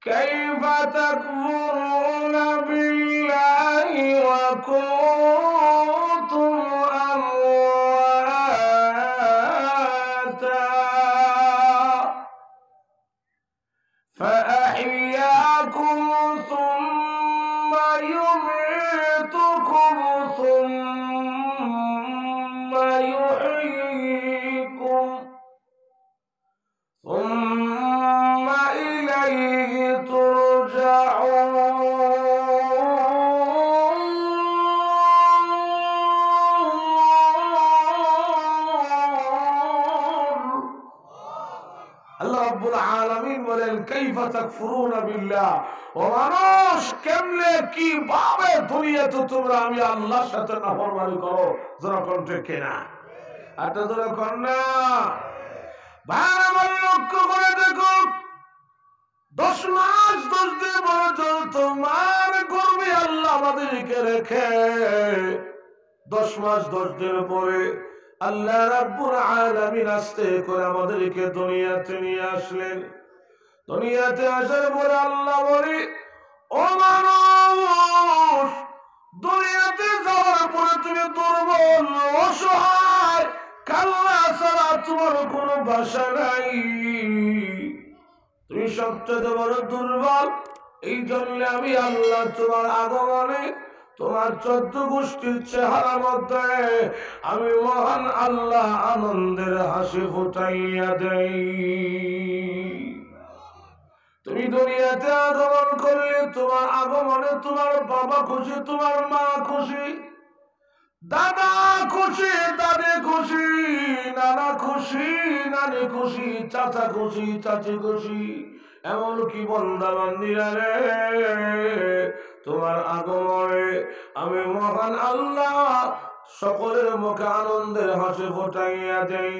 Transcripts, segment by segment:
كيف تكفرون بالله وكنتم أمواتا فأحياكم ثم يميتكم ثم يحييكم ثم إليه ترجعون আল্লাহ রাব্বুল আলামিন বলেন কাইফা তাকফুরুনা বিল্লাহ, ও মানুষ কেমনে কিভাবে দুনিয়াতে তোমরা আমি আল্লাহর সাথে নাফরমানি করো। যারা কণ্ঠে কেনা আটা যারা কন্যা ভাই আমার লক্ষ্য করে দেখো, 10 মাস 10 দিন পর্যন্ত তোমার গর্ভে আল্লাহ আমাদেরকে রেখে 10 মাস 10 দিন পরে আল্লাহ রাব্বুল আলামিন আস্তে করে আমাদেরকে দুনিয়াতে নিয়ে আসলেন। দুনিয়াতে আসার পরে আল্লাহ বলে, ও মানুষ, দুনিয়াতে যাওয়ার পরে তুমি দুর্বল অসহায়, কাল্লা ছাড়া তোমার কোনো ভাষা নাই, তুমি সবচেয়ে বড় দুর্বল। এই জন্য আমি আল্লাহ তোমার আগমনে তোমার 14 গোষ্ঠীর চেহারার মধ্যে আমি মহান আল্লাহ আনন্দের হাসি ফুটাইয়া দেই। তুমি দুনিয়াতে আগমন করলে তোমার আগমনে তোমার বাবা খুশি, তোমার মা খুশি, দাদা খুশি, দাদি খুশি, নানা খুশি, নানি খুশি, চাচা খুশি, চাচি খুশি, এমনকি বান্দা বান্দীরা রে তোমার আগমনে আমি মহান আল্লাহ সকলের মুখে আনন্দের হাসি ফোটাইয়া দেই।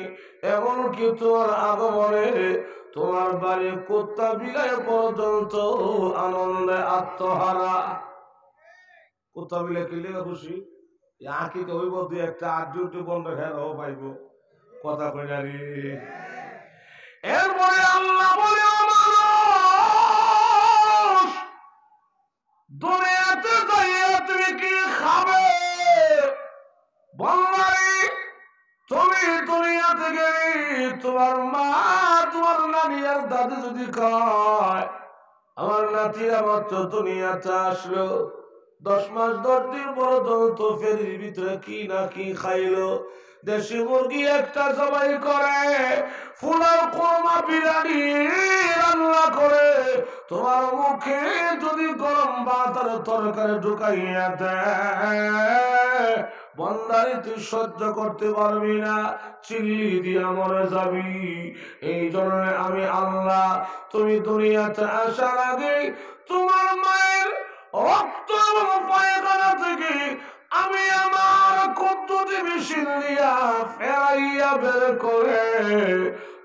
এমনকি তোমার আগমনে তোমার বাড়ি কুত্তা বিলাই পর্যন্ত আনন্দে আত্মহারা। কুত্তা বিলাই কিলে খুশি, আঁকিতে হইব দুই একটা আড্ডি বন্ধ খেলাও পাইব, কথা কই না রে। এরপরে আল্লাহ বলে, ও মানুষ, দুনিয়াতে যাইয়া তুমি কি খাবে? বলবাই তুমি দুনিয়া থেকে তোমার মা তোমার নানি আর দাদি যদি কয় আমার নাতি আমার তো দুনিয়াতে আসলো, 10 মাস 10 দিন পর্যন্ত ফেরির ভিতরে কি না কি খাইলো, দেশি মুরগি একটা জবাই করে, ফুলার কোরমা বিরিয়ানি রান্না করে তোমার মুখে যদি গরম ভাতের তরকারি ঢুকাইয়া দেয়, বন্দারি তুই সহ্য করতে পারবি না, চিল্লি দিয়া মরে যাবি। এই জন্য আমি আল্লাহ তুমি দুনিয়াতে আসার আগে তোমার মায়ের রক্ত এবং পায়খানা থেকে আমি আমার কুদ্দুতি মেশিন দিয়া ফেরাইয়া বের করে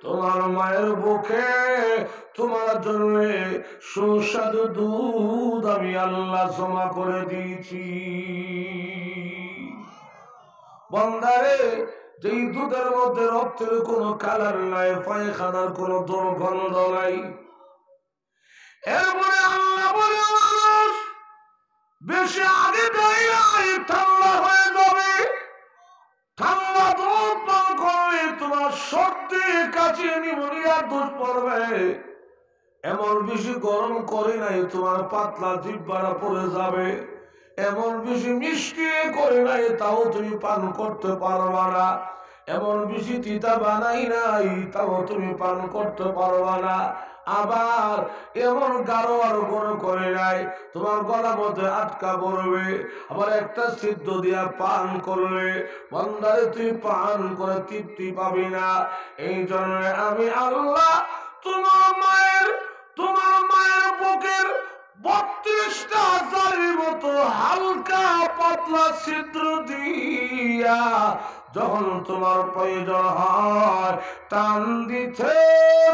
তোমার মায়ের বুকে তোমার জন্য সুস্বাদু দুধ আমি আল্লাহ জমা করে দিয়েছি। বন্দারে, যেই দুধের মধ্যে রক্তের কোনো কালার নাই, পায়খানার কোনো দুর্গন্ধ নাই। এরপরে আল্লাহ বলে, মানুষ বেশি আগে দেয় নাই, ঠান্ডা হয়ে যাবে, ঠান্ডা দুধ পান করলে তোমার সর্দি কাশি নিউমোনিয়ার দোষ পড়বে। এমন বেশি গরম করে নাই তোমার পাতলা জিহ্বাটা পড়ে যাবে, এমন বেশি মিষ্টি করে নাই তাও তুমি পান করতে পারবা না, এমন বেশি তিতা বানাই নাই তাও তুমি পান করতে পারবা না, আবার এমন গাঢ় আর বড় করে নাই তোমার গলা মধ্যে আটকা পড়বে, আবার একটা সিদ্ধ দিয়া পান করলে বন্দারে তুই পান করে তৃপ্তি পাবি না। এই জন্য আমি আল্লাহ তোমার মায়ের বুকের 32টা হাজারের মতো হালকা পাতলা ছিদ্র দিয়া যখন তোমার প্রয়োজন হয় টান দিতে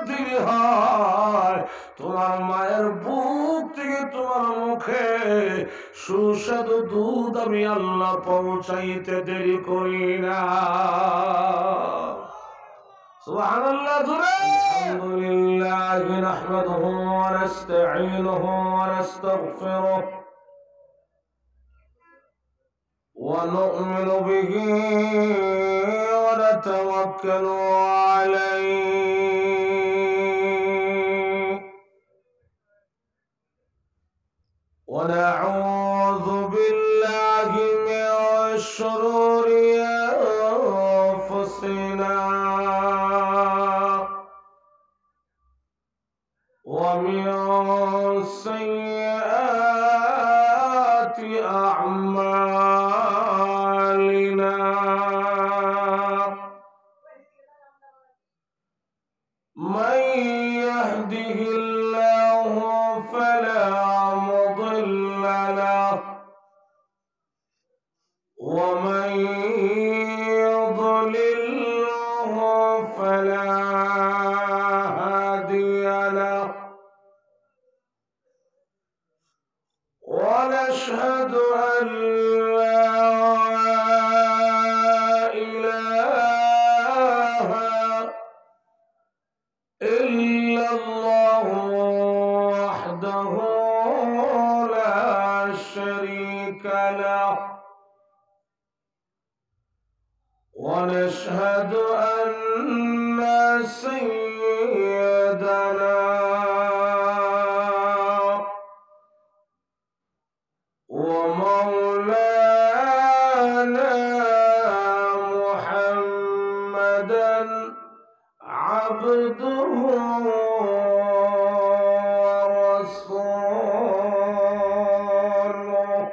দেরি হয়, তোমার মায়ের বুক থেকে তোমার মুখে সুস্বাদু দুধ আমি আল্লাহ পৌঁছাইতে দেরি করি না। سبحان الله. الحمد لله نحمده ونستعينه ونستغفره ونؤمن به ونتوكل عليه ونعوذ بالله من شرور أنفسنا ومن سيئات أعمالنا من يهده الله فلا مضل له ومن يضلله فلا هادي له ونشهد أن لا إله إلا الله وحده لا شريك له ونشهد أن سيدنا ومولانا محمدا عبده ورسوله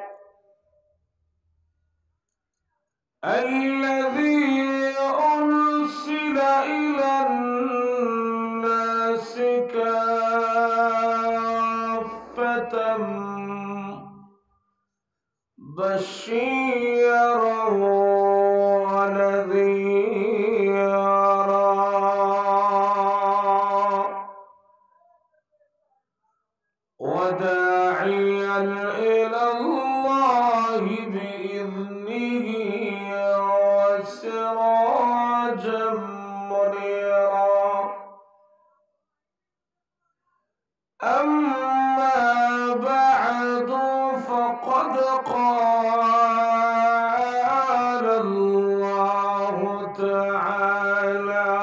الذي أرسل إلى الناس كافة بشيرا ونذيرا وداعيا إلى الله بإذنه وسراجا منيرا. أما بعد فقد قال الله تعالى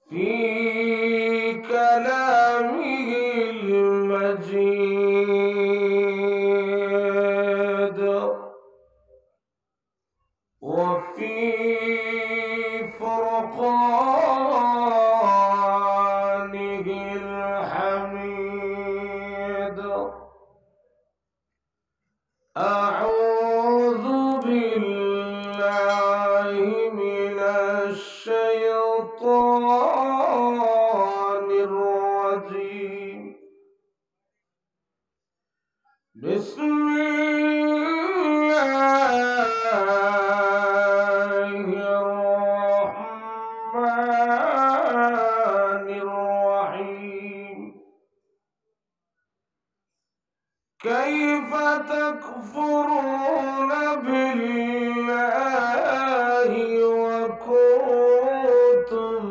في كلامه المجيد وفي فرقانه الحميد. أعوذ بالله من الشيطان الرجيم. بسم الله الرحمن الرحيم. كيف تكفرون بالله وكنتم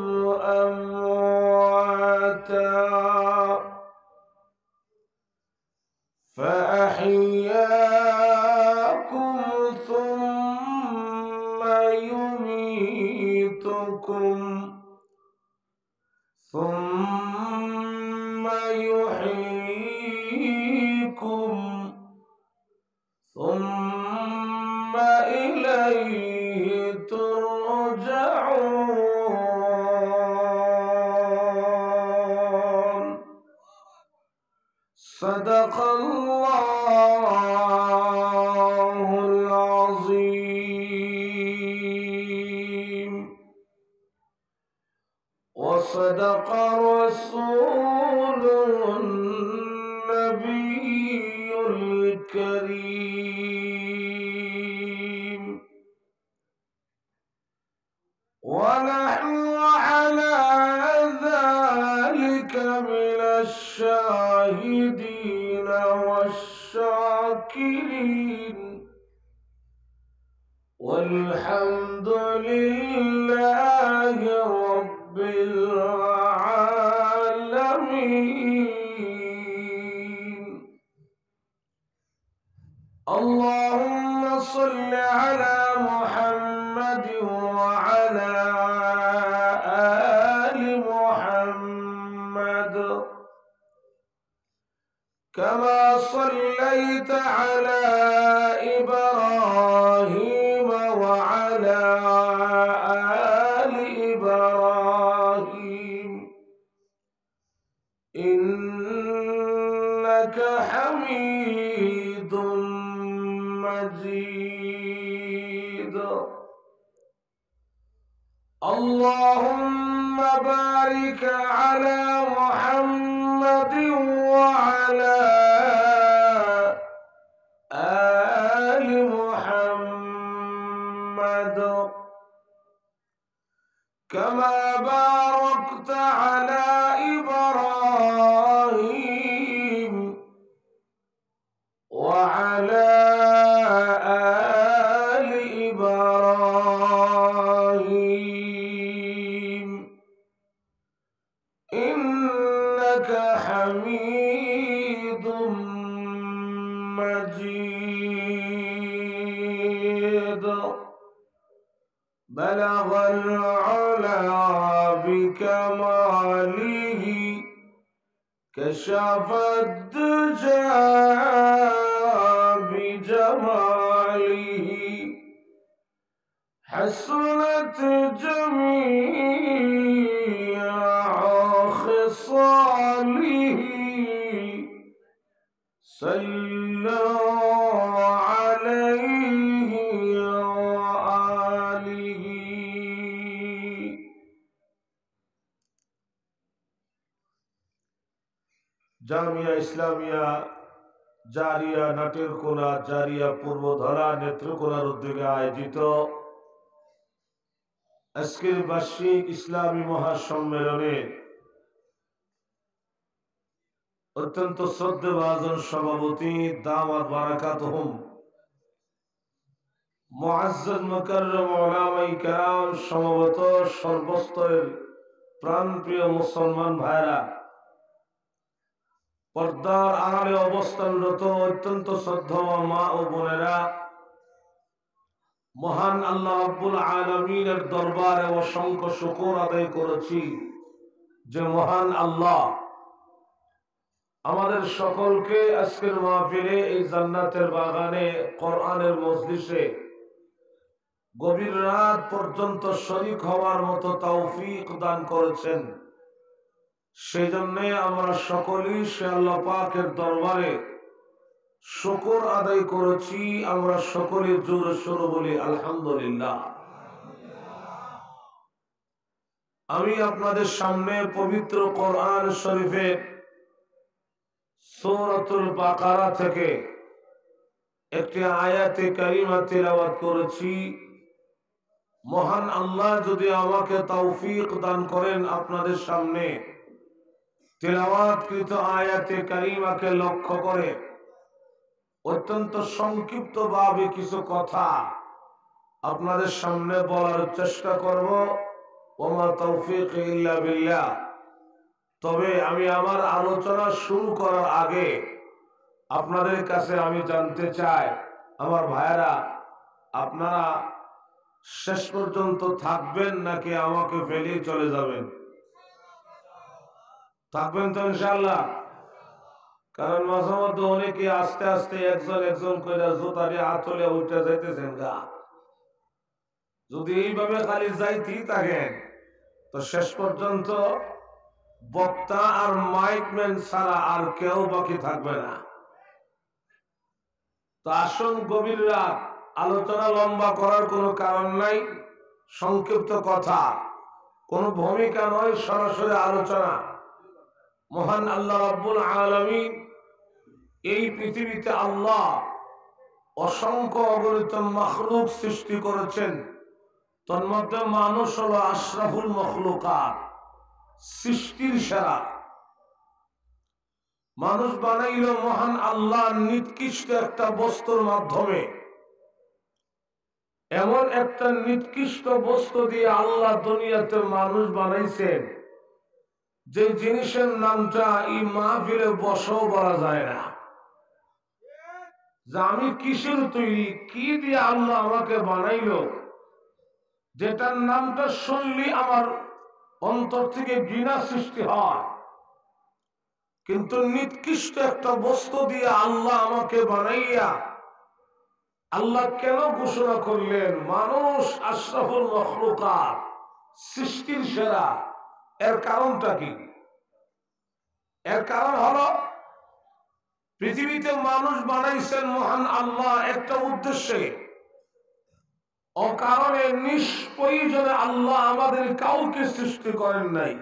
أمواتا فأحياكم ثم يميتكم ثم يحييكم ثم إليه ترجعون. صدق الله العظيم وصدق رسوله النبي الكريم. ونحن على ذلك من الشاهدين والشاكرين والحمد لله رب العالمين. اللهم صل على محمد وعلى آل محمد كما صليت على إبراهيم وعلى آل إبراهيم إنك حميد مجيد. اللهم بارك على محمد وعلى آل محمد كما باركت على إبراهيم وعلى آل إبراهيم إنك حميد مجيد. بلغ العلا بكماله كشف الدجى بجماله حسنت جميع خصاله صلوا عليه وآله. জামিয়া ইসলামিয়া জারিয়া নাটের কোনা জারিয়া পূর্বধরা নেত্রকোনার উদ্যোগে আয়োজিত আজকের বার্ষিক ইসলামী মহাসম্মেলনে অত্যন্ত শ্রদ্ধেভাজন সভাপতি দামাত বারাকাতুহুম মুআজ্জাজ মুকাররম উলামায়ে কেরাম, সমবেত সর্বস্তরের প্রাণপ্রিয় মুসলমান ভাইরা, পর্দার আড়ালে অবস্থানরত অত্যন্ত শ্রদ্ধেয় মা ও বোনেরা, মহান আল্লাহ রাব্বুল আলামিনের দরবারে অসংখ্য শুকর আদায় করেছি যে মহান আল্লাহ আমাদের সকলকে আজকের মাহফিলে এই জান্নাতের বাগানে কোরআনের মজলিসে গভীর রাত পর্যন্ত শরীক হওয়ার মতো তৌফিক দান করেছেন। সেই জন্য আমরা সকলেই সে আল্লাহ পাকের দরবারে শুকর আদায় করেছি। আমরা সকলে জোরে সোরে বলি আলহামদুলিল্লাহ। আমি আপনাদের সামনে পবিত্র কোরআন শরীফের সূরাতুল বাকারা থেকে একটি আয়াতে কারিমা তিলাওয়াত করেছি। মহান আল্লাহ যদি আমাকে তৌফিক দান করেন আপনাদের সামনে তিলাওয়াতকৃত আয়াতে কারিমাকে লক্ষ্য করে অত্যন্ত সংক্ষিপ্ত ভাবে কিছু কথা আপনাদের সামনে বলার চেষ্টা করব। ওমা তৌফিক ইল্লা বিল্লাহ। তবে আমি আমার আলোচনা শুরু করার আগে আপনাদের কাছে আমি জানতে চাই, আমার ভাইরা, আপনারা শেষ পর্যন্ত থাকবেন নাকি আমাকে ফেলে চলে যাবেন? থাকবেন তো ইনশাআল্লাহ? কারণ মাঝে মধ্যে অনেকে আস্তে আস্তে একজন একজন করে জুতারে আঁচলে উঠে যাইতেছেন গা। যদি এইভাবে খালি যাইতেই থাকেন তো শেষ পর্যন্ত বক্তা আর মাইকম্যান ছাড়া আর কেউ বাকি থাকবে না। তো আসুন, গভীর রাত, আলোচনা লম্বা করার কোনো কারণ নাই, সংক্ষিপ্ত কথা, কোনো ভূমিকা নয়, সরাসরি আলোচনা। মহান আল্লাহ রাব্বুল আলামিন এই পৃথিবীতে আল্লাহ অসংখ্য অগণিত মাখলুক সৃষ্টি করেছেন। তন্মধ্যে মানুষ হলো আশরাফুল মখলুকাত, সৃষ্টির সেরা। মানুষ বানাইল মহান আল্লাহ নিকৃষ্ট একটা বস্তুর মাধ্যমে। এমন একটা নিকৃষ্ট বস্তু দিয়ে আল্লাহ দুনিয়াতে মানুষ বানাইছেন যে জিনিসের নামটা এই মাহফিলে বসাও বলা যায় না। যে আমি কিসের তৈরি, কি দিয়ে আল্লাহ আমাকে বানাইলো, যেটার নামটা শুনলি আমার অন্তর থেকে ঘৃণা সৃষ্টি হয়। কিন্তু নিকৃষ্ট একটা বস্তু দিয়ে আল্লাহ আমাকে বানাইয়া আল্লাহ কেন ঘোষণা করলেন মানুষ আশরাফুল মখলুকাত, সৃষ্টির সেরা? এর কারণটা কি? এর কারণ হলো পৃথিবীতে মানুষ বানাইছেন মহান আল্লাহ একটা উদ্দেশ্যে। অকারণে নিষ্প্রয়োজনে আল্লাহ আমাদের কাউকে সৃষ্টি করেন নাই।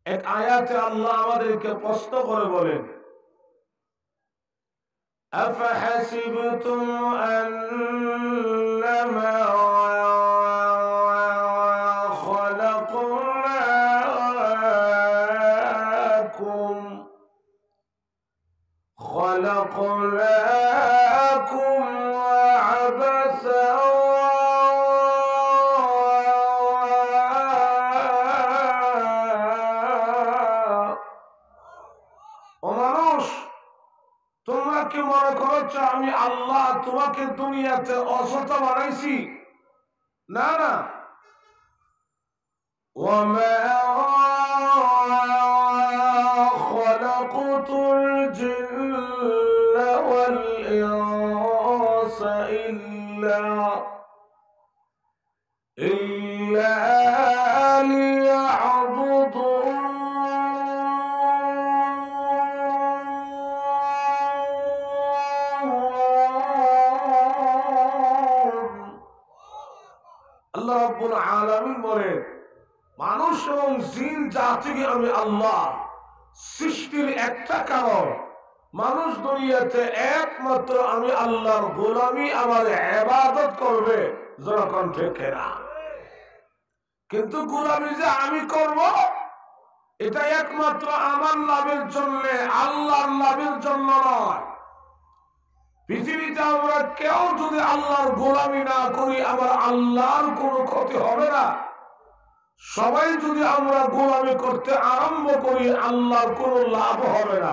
এক আয়াতে আল্লাহ আমাদেরকে প্রশ্ন করে বলেন, আফাহাসিবতুম আন্নামা خلقناكم عبثا ومنوش তোমরা কি মনে করছো আমি আল্লাহ তোমাকে দুনিয়াতে অযথা বানাইছি? না না। وما خلقت الجن والإنس إلا ليعبدون। আল্লাহ রাব্বুল আলামিন বলেন মানুষ এবং জিন জাতিকে আমি আল্লাহ সৃষ্টির একটা কারণ, মানুষ দুনিয়াতে একমাত্র আমি আল্লাহর গোলামি আমার ইবাদত করবে। যখন ঠিক না, কিন্তু গোলামি যে আমি করব এটা একমাত্র আমার লাভের জন্য, আল্লাহর লাভের জন্য নয়। পৃথিবীতে আমরা কেউ যদি আল্লাহর গোলামি না করি আমার আল্লাহর কোনো ক্ষতি হবে না। সবাই যদি আমরা গোলামি করতে আরম্ভ করি আল্লাহর কোনো লাভ হবে না।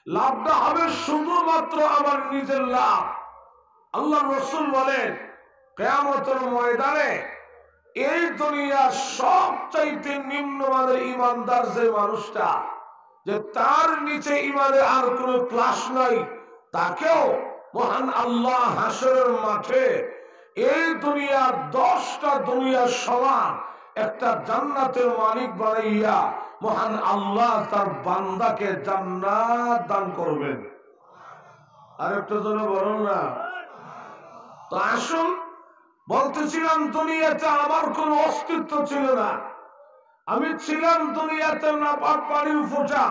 লাভটা হবে শুধুমাত্র আমার নিজের লাভ। আল্লাহ রাসূল বলেন কিয়ামতের ময়দানে এই দুনিয়ার সবচাইতে নিম্নমানের ঈমানদার যে মানুষটা, যে তার নিচে ঈমানের আর কোনো ক্লাস নাই, তাকেও মহান আল্লাহ হাসরের মাঠে এই দুনিয়ার 10টা দুনিয়ার সমান একটা জান্নাতের মালিক বানাইয়া মহান আল্লাহ তার বান্দাকে জান্নাত দান করবেন। আর একটা জন বলুন না। তো আসুন, বলতেছিলাম দুনিয়াতে আমার কোনো অস্তিত্ব ছিল না। আমি ছিলাম দুনিয়াতে নাপাক পানির ফোঁটা,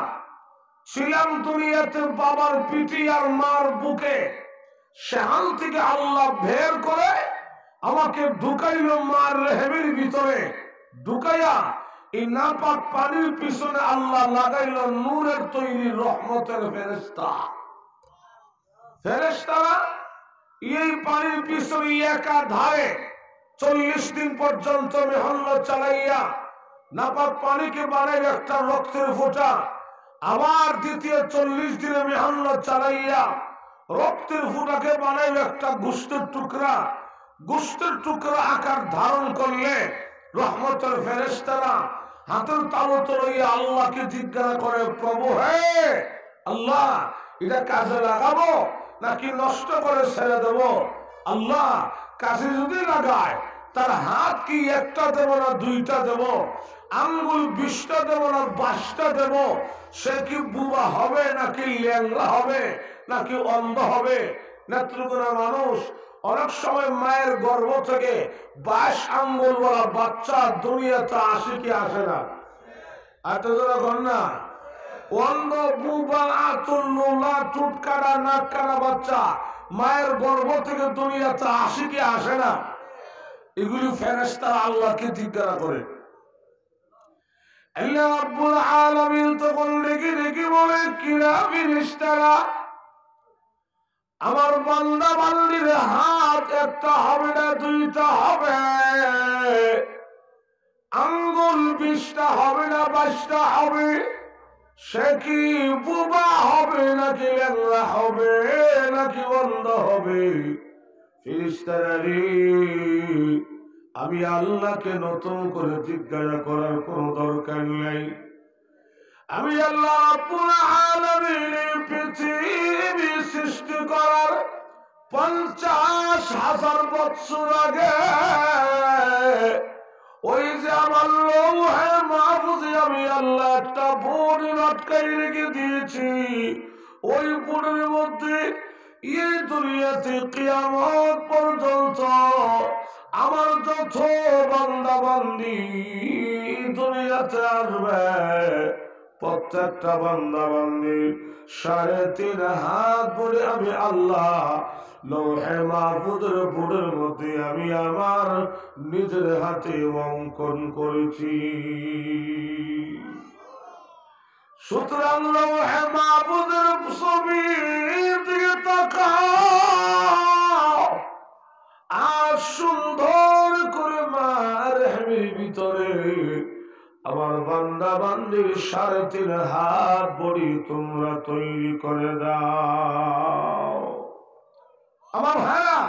ছিলাম দুনিয়াতে বাবার পিঠি আর মার বুকে। সেখান থেকে আল্লাহ বের করে আমাকে ঢুকাইল মার রেহেমের ভিতরে, ঢুকাইয়া এই নাপাক পানির পিছনে আল্লাহ লাগাইল নূরের তৈরি রহমতের ফেরেশতা। ফেরেশতারা এই পানির পিছনে একা ধারে 40 দিন পর্যন্ত মেহনত চালাইয়া নাপাক পানিকে বানাইল একটা রক্তের ফোঁটা। আবার দ্বিতীয় 40 দিনে মেহনত চালাইয়া রক্তের ফোঁটাকে বানাইল একটা গোশতের টুকরা। গোশতের টুকরা আকার ধারণ করলে রহমতের ফেরেশতারা হাতের তালুতে লইয়া আল্লাহকে জিজ্ঞাসা করে, প্রভু হে আল্লাহ, এটা কাজে লাগাবো নাকি নষ্ট করে ছেড়ে দেব? আল্লাহ, কাজে যদি লাগায় তার হাত কি একটা দেব না 2টা দেব? আঙ্গুল 20টা দেব না 22টা দেব? সে কি বুবা হবে নাকি ল্যাংড়া হবে নাকি অন্ধ হবে? নেত্রকোনা মানুষ অনেক সময় মায়ের গর্ভ থেকে 22 আঙ্গুল বলা বাচ্চা দুনিয়াতে আসে কি আসে না? এত যারা ঘন্না অন্ধ বুবা আতুল নোলা টুট কাটা নাক কাটা বাচ্চা মায়ের গর্ভ থেকে দুনিয়াতে আসে কি আসে না? এগুলি ফেরেশতারা আল্লাহকে জিজ্ঞাসা করে। আল্লাহ রাব্বুল আলামিন তখন রেগে রেগে বলে, কিরা ফেরেশতারা আমার বান্দা বান্দির হাত একটা হবে না, দুইটা হবে, আঙ্গুল 20টা হবে না, 22টা হবে। সে কি বুবা হবে নাকি ল্যাংড়া হবে নাকি বন্ধ হবে? ফেরেশতারা রে, আমি আল্লাহকে নতুন করে জিজ্ঞাসা করার কোনো দরকার নাই। আমি আল্লাহ রাব্বুল আলামিন পৃথিবী সৃষ্টি করার 50,000 বছর আগে ওই যে আমার লৌহে মাহফুজে আমি আল্লাহ একটা বড়ি আটকাই রেখে দিয়েছি। ওই বড়ির মধ্যে এই দুনিয়াতে কিয়ামত পর্যন্ত আমার যত বান্দা বান্দি দুনিয়াতে আসবে, প্রত্যেকটা বান্দা বান্দি 3.5 হাত ভরে আমি আল্লাহ লৌহে মাহফুজের বোর্ডের মধ্যে আমি আমার নিজের হাতে অঙ্কন করেছি। সুতরাং লৌহে মাহফুজের ছবির দিকে তাকাও আর সুন্দর করে মার হেমির ভিতরে আমার বান্দা বান্দির 3.5 হাত বড়ি তোমরা তৈরি করে দাও। আমার ভাইরা,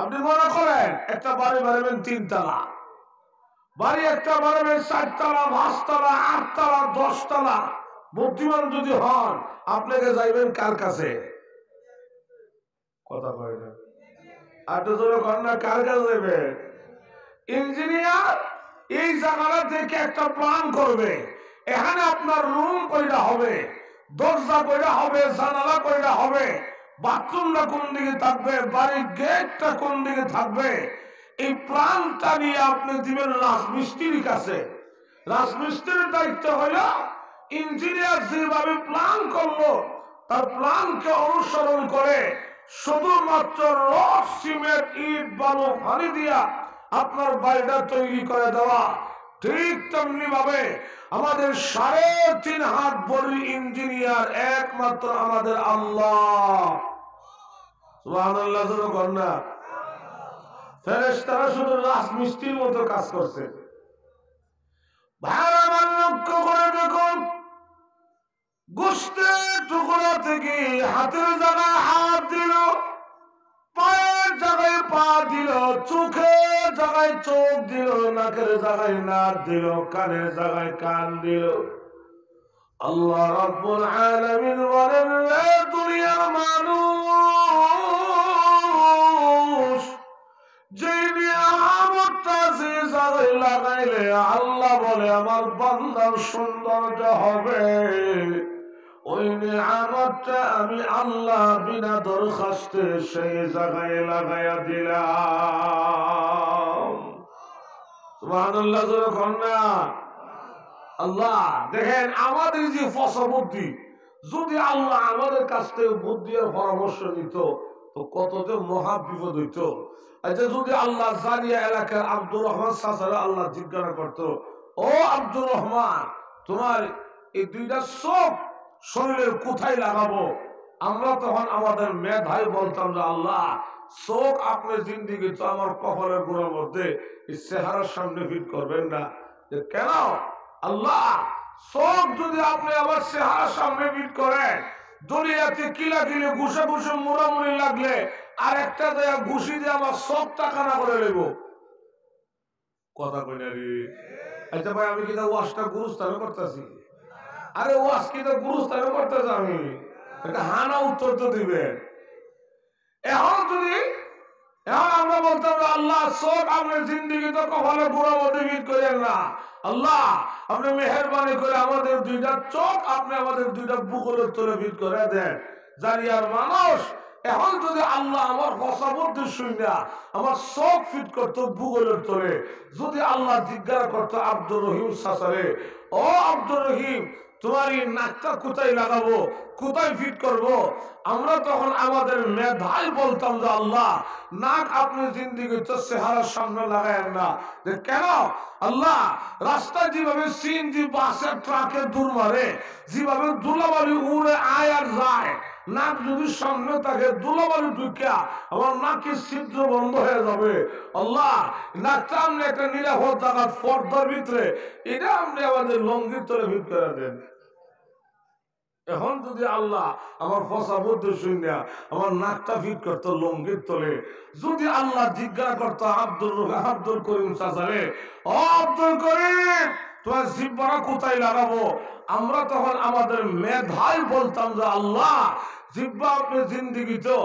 আপনি মনে করেন একটা বাড়ি বানাবেন 3 তলা, বাড়ি একটা বানাবেন 4 তলা, 5 তলা, 8 তলা, 10 তলা। বুদ্ধিমান যদি হন আপনাকে যাইবেন কার কাছে? কথা কয় না, আপনি তো কন্যা কার কাছে যাইবেন? ইঞ্জিনিয়ার এই জায়গাটা দেখে একটা প্ল্যান করবে, এখানে আপনার রুম কয়টা হবে, দরজা কয়টা হবে, জানালা কয়টা হবে, বাথরুমটা কোন দিকে থাকবে, বাড়ির গেটটা কোন দিকে থাকবে। এই প্ল্যানটা নিয়ে আপনি দিবেন রাজমিস্ত্রির কাছে। রাজমিস্ত্রির দায়িত্ব হলো ইঞ্জিনিয়ার যেভাবে প্ল্যান করলো তার প্ল্যানকে অনুসরণ করে শুধুমাত্র রড, সিমেন্ট, ইট, বালু, পানি দিয়া আপনার বাড়িটা তৈরি করে দেওয়া। ঠিক তেমনি ভাবে আমাদের 3.5 হাত বড় ইঞ্জিনিয়ার একমাত্র আমাদের আল্লাহ। সুবহানাল্লাহ জোরে বলেন না। ফেরেশতারা শুধু রাজমিস্ত্রির মতো কাজ করছে। ভাইরা আমার লক্ষ্য করে দেখুন, গোশতের টুকরা থেকে হাতের জায়গায় হাত দিল, পায়ের জায়গায় পা দিল, চোখের জায়গায় চোখ দিল, নাকের জায়গায় নাক দিল, কানের জায়গায় কান দিল। আল্লাহ রাব্বুল আলামিন বলেন, রে দুনিয়ার মানুষ, যে নিয়ামতটা যে জায়গায় লাগাইলে আল্লাহ বলে আমার বান্দার সৌন্দর্য হবে, ওই নিয়ামতটা আমি আল্লাহ বিনা দরখাস্তে সেই জায়গায় লাগাইয়া দিলাম। সুবহানাল্লাহ জোরে বলেন না। আল্লাহ দেখেন আমাদের যে ফসা বুদ্ধি, যদি আল্লাহ আমাদের কাছ থেকে বুদ্ধি আর পরামর্শ নিত তো কত যে মহা বিপদ হইত। আচ্ছা, যদি আল্লাহ জারিয়া এলাকার আব্দুর রহমান চাচারা আল্লাহ জিজ্ঞাসা করতো, ও আব্দুর রহমান, তোমার এই 2টা চোখ শরীরের কোথায় লাগাবো? আমরা তখন আমাদের মেধাই বলতাম যে আল্লাহ, চোখ আপনি জিন্দিগি তো আমার কপালের গোড়ার মধ্যে এই চেহারার সামনে ফিট করবেন না। যে কেন? আল্লাহ, চোখ যদি আপনি আমার চেহারার সামনে ফিট করেন, দুনিয়াতে কিলাকিলি ঘুষে ঘুষে মুড়ামুড়ি লাগলে আর একটা জায়গা ঘুষি দিয়ে আমার চোখ টাকানা করে নেব। কথা কই না রে? আচ্ছা ভাই, আমি কিন্তু ওয়াশটা গুরুস্থানে করতেছি। আরে ওয়াশ কিন্তু গুরুস্থানে করতেছি আমি, একটা হানা উত্তর তো দিবেন। এখন আমরা বলতাম আল্লাহ, চোখ আপনার জিন্দিগি তো কপালে গোড়া মধ্যে ফিট করেন না। আল্লাহ, আপনি মেহেরবানি করে আমাদের 2টা চোখ আপনি আমাদের 2টা বুকলের তলে ফিট করে দেন। জারিয়ার মানুষ, এখন যদি আল্লাহ আমার ফসা বুদ্ধি শুনে আমার চোখ ফিট করতো বুকলের তলে, যদি আল্লাহ জিজ্ঞাসা করতো আব্দুর রহিম চাচারে, ও আব্দুর রহিম, তোমার এই নাকটা কোথায় লাগাবো, কোথায় ফিট করব? আমরা তখন আমাদের মেধাই বলতাম যে আল্লাহ, নাক আপনি জিন্দিগি তো চেহারার সামনে লাগায়েন না। যে কেন? আল্লাহ, রাস্তায় যেভাবে সিএনজি, বাসের, ট্রাকের দূর মারে, যেভাবে ধুলাবালি উড়ে আয় আর যায়, নাক যদি সামনে থাকে ধুলাবালি ঢুকিয়া আমার নাকের ছিদ্র বন্ধ হয়ে যাবে। আল্লাহ নাকটা আপনি একটা নিরাপদ জায়গা পর্দার ভিতরে, এটা আপনি আমাদের লঙ্গির তলে ভিত করে দেন। এখন যদি আল্লাহ আমার ফসা বলতে শুনিয়া আমার নাকটা ফিট করতো লঙ্গির তলে, যদি আল্লাহ জিজ্ঞাসা করতো আব্দুল করিম চাচারে, ও আব্দুল করিম তোমার জিব্বাটা কোথায় লাগাবো, আমরা তখন আমাদের মেধায় বলতাম যে আল্লাহ জিব্বা আপনি জিন্দিগিতে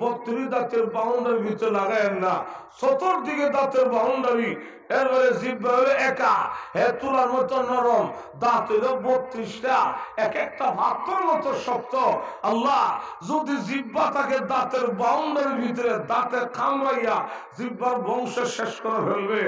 32 দাঁতের বাউন্ডারি ভিতরে লাগায়েন না, চতুর্দিকে দাঁতের বাউন্ডারি, এরপরে জিব্বা হলো একা, হে তুলার মতো নরম, দাঁত হইল 32টা, এক একটা পাথর মতো শক্ত। আল্লাহ যদি জিব্বা থাকে দাঁতের বাউন্ডারির ভিতরে দাঁতে কামড়াইয়া জিব্বার বংশ শেষ করে ফেলবে,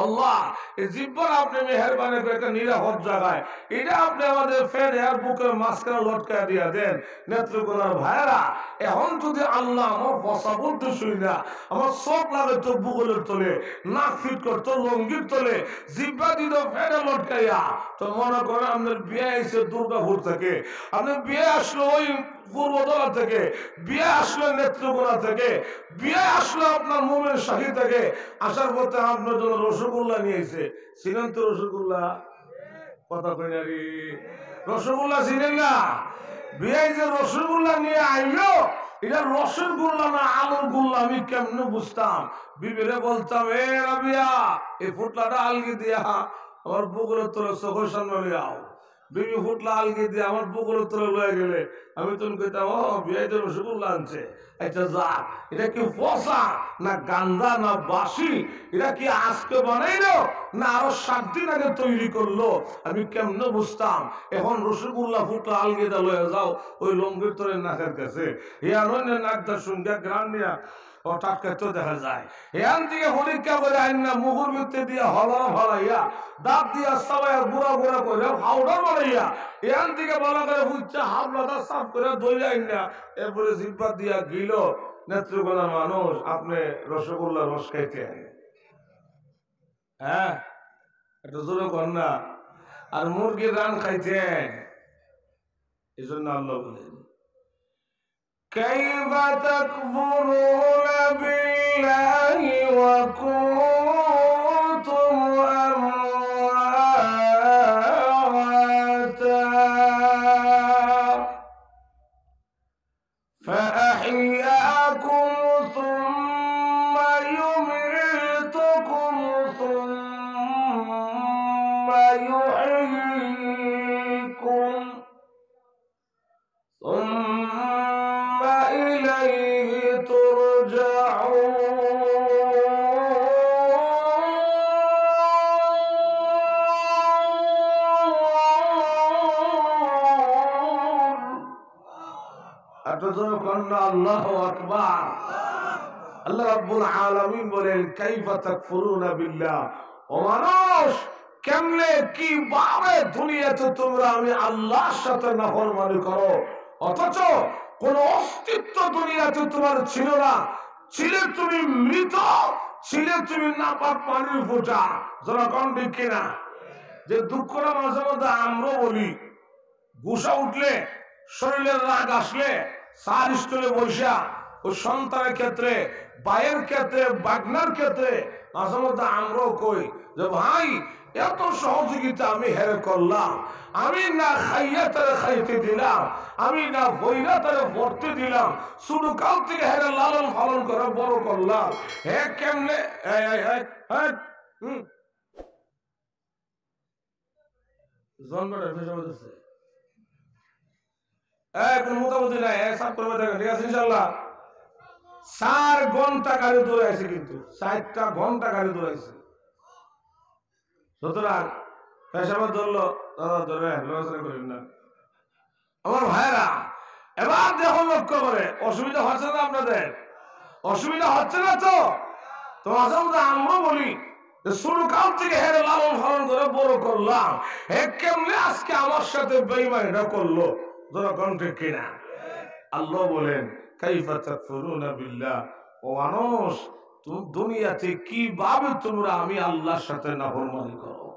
আল্লাহ এই জিব্বার আপনি মেহেরবানি করে একটা নিরাপদ জায়গায়, এটা আপনি আমাদের ফের আর বুকের মাঝখানে লটকায় দিয়া দেন। নেত্রকোনার ভাইরা, এখন যদি আল্লাহ আমার বসা বলতে শুনি না, আমার চোখ লাগাইতো বুগলের তলে, নাক ফিট করতো লঙ্গির তলে, জিব্বা দিত ফেরে লটকাইয়া, তো মনে করেন আপনার বিয়ে এসে দুর্গাপুর থেকে, আপনার বিয়ে আসলো ওই পূর্বতলা থেকে, বিয়ে আসলো নেত্রকোনা থেকে, বিয়ে আসলো আপনার মোমেন শাহী থেকে, আসার পথে আপনার জন্য রসগোল্লা নিয়েছে। চিনেন তো রসগোল্লা? কথা কই না রে, রসগোল্লা চিনেন না? বিয়ে যে রসগোল্লা নিয়ে আইলো, এটা রসের গোল্লা না আলুর গোল্লা আমি কেমনে বুঝতাম? বিবিরে বলতাম, এ রাবিয়া এই ফুটলাটা আলগি দিয়া আমার বুকুলের তোরে চোখের সামনে লিয়াও। বিবি ফুটলা আলগি দিয়ে আমার বুকুলের তোরে লয়ে গেলে আমি তখন কইতাম, ও বিয়ে যে রসগোল্লা আনছে, এটা যা, এটা কি পচা না গান্দা না বাসি, এটা কি আজকে বানাইলো না আরো 7 দিন আগে তৈরি করলো, আমি কেমনে বুঝতাম? এখন রসগোল্লা ফুটলা আলগি দা লয়ে যাও ওই লঙ্গির তোরে নাকের কাছে, ইয়ার নাকটা সঙ্গে গ্রান নিয়া হঠাৎ ক্ষেত্র দেখা যায়। এখান থেকে পরীক্ষা করে আইন না মুখের ভিতরে দিয়ে হলা ফলাইয়া দাঁত দিয়া সবাই গুড়া গুড়া করে হাওড়া মারাইয়া এখান থেকে বলা করে ফুচা হাবলাটা সাফ করে দই আইন না, এরপরে জিব্বা দিয়া গিল। নেত্রকোনার মানুষ, আপনি রসগোল্লা রস খাইতেন, হ্যাঁ এটা জোরে কর না, আর মুরগির রান খাইতেন, এই জন্য আল্লাহ বলেন كيف تكفرون بالله وكنتم أمواتا فأحياكم ثم يميتكم ثم يحييكم ثم إليه ترجعون। আল্লাহু আকবার। আল্লাহ রাব্বুল আলামিন বলেন, কাইফা তাকফুরুনা বিল্লাহ, ও মানুষ কেমনে কিভাবে দুনিয়াতে তোমরা আমি আল্লাহর সাথে নাফরমানি করো, অথচ কোন অস্তিত্ব দুনিয়াতে তোমার ছিল না, ছিলে তুমি মৃত, ছিলে তুমি নাপাক পানির ফোঁটা। যারা কোন ঠিক কিনা? যে দুঃখটা মাঝে মধ্যে আমরা বলি, গুসা উঠলে, শরীরের রাগ আসলে, সার স্টলে বৈশা ওই সন্তানের ক্ষেত্রে, ভাইয়ের ক্ষেত্রে, বাগনার ক্ষেত্রে মাঝে মধ্যে আমরাও কই যে ভাই এত সহযোগিতা আমি হেরে করলাম, আমি না খাইয়া তারা খাইতে দিলাম, আমি না বইরা তারা পড়তে দিলাম, শুধু কাল থেকে হেরে লালন পালন করে বড় করলাম, হে কেমনে মোটামুটি নাই, 4 ঘন্টা গাড়ি দৌড়াইছে, কিন্তু 4টা ঘন্টা গাড়ি দৌড়াইছে। সুতরাং পেশাবার ধরলো, ধরে করেন না আমার ভাইরা। এবার দেখো লক্ষ্য করে, অসুবিধা হচ্ছে না আপনাদের? অসুবিধা হচ্ছে না তো? তো আমরা বলি শুরু কাল থেকে হেরে লালন পালন করে বড় করলাম, হে কেমনে আজকে আমার সাথে বেঈমানিটা করলো? যারা কণ্ঠে কিনা আল্লাহ বলেন, কাইফা তাকফুরুনা বিল্লাহ, ও মানুষ দুনিয়াতে কিভাবে তোমরা আমি আল্লাহর সাথে নাফরমানি করো।